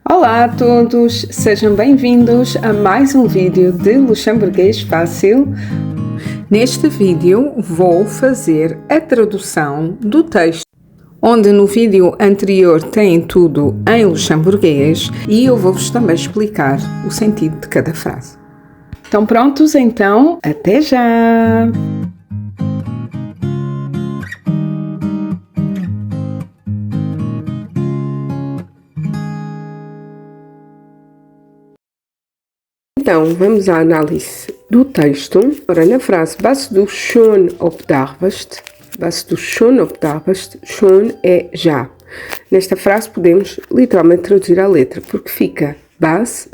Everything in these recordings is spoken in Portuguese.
Olá a todos, sejam bem-vindos a mais um vídeo de Luxemburguês Fácil. Neste vídeo vou fazer a tradução do texto, onde no vídeo anterior tem tudo em luxemburguês e eu vou-vos também explicar o sentido de cada frase. Estão prontos então? Até já! Então, vamos à análise do texto. Ora, na frase "Was du schon obdarfst", "Was du schon obdarfst", schon é já. Nesta frase podemos literalmente traduzir a letra, porque fica was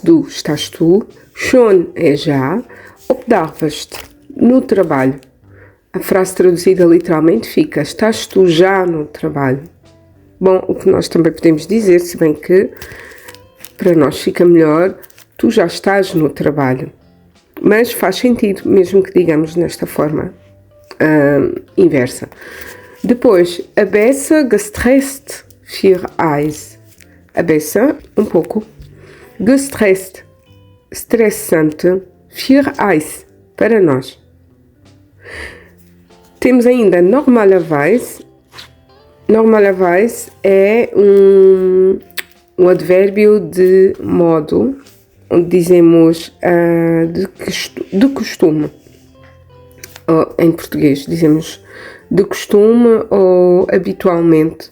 du, estás tu, schon é já, obdarfst, no trabalho. A frase traduzida literalmente fica estás tu já no trabalho. Bom, o que nós também podemos dizer, se bem que para nós fica melhor tu já estás no trabalho, mas faz sentido mesmo que digamos nesta forma inversa. Depois, a beça gestresst für eis. A beça, um pouco. Gestresst, estressante, für eis, para nós. Temos ainda normalerweise. Normalerweise é um advérbio de modo, onde dizemos de costume. Ou, em português dizemos de costume ou habitualmente.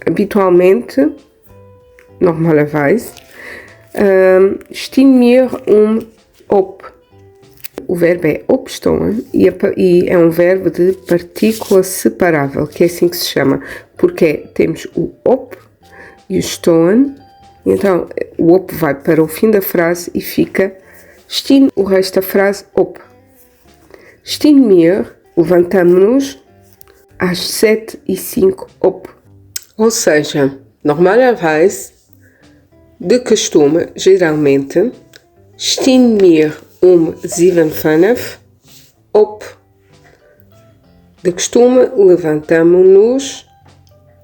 Habitualmente, normalerweise, stehen wir ob. O verbo é opstehen e é um verbo de partícula separável, que é assim que se chama, porque temos o op e o stehen. Então, o op vai para o fim da frase e fica stehen, o resto da frase, op. Stehen wir, levantamos-nos às 7h05, op. Ou seja, normalerweise, de costume, geralmente, stehen wir 7h05, op. De costume, levantamos-nos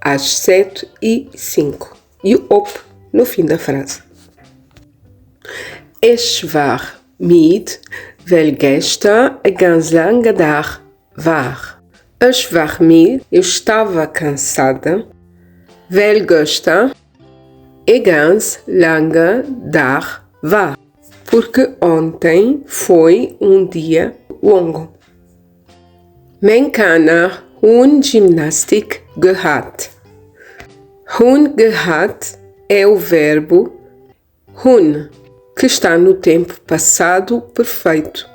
às 7h05. E o op no fim da frase. Es war mit, weil gestern ein ganz langer Tag war. Es war mit, eu estava cansada, weil gestern ein ganz langer Tag war. Porque ontem foi dia longo. Man kann Gymnastik gehabt. Gehabt é o verbo hun, que está no tempo passado perfeito,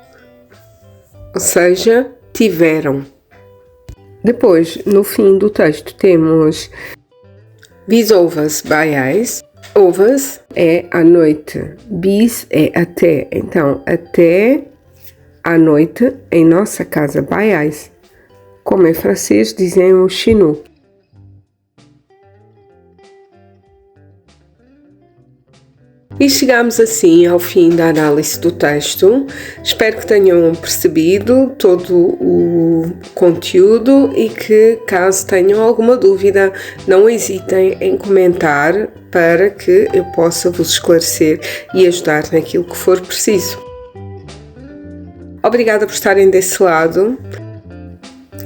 ou seja, tiveram. Depois, no fim do texto, temos bis overs bei eis. Overs é à noite, bis é até. Então, até à noite em nossa casa, bei eis. Como em francês dizemos chez nous. E chegamos assim ao fim da análise do texto. Espero que tenham percebido todo o conteúdo e que, caso tenham alguma dúvida, não hesitem em comentar para que eu possa vos esclarecer e ajudar naquilo que for preciso. Obrigada por estarem desse lado.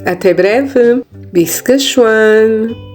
Até breve. Bis geschwan.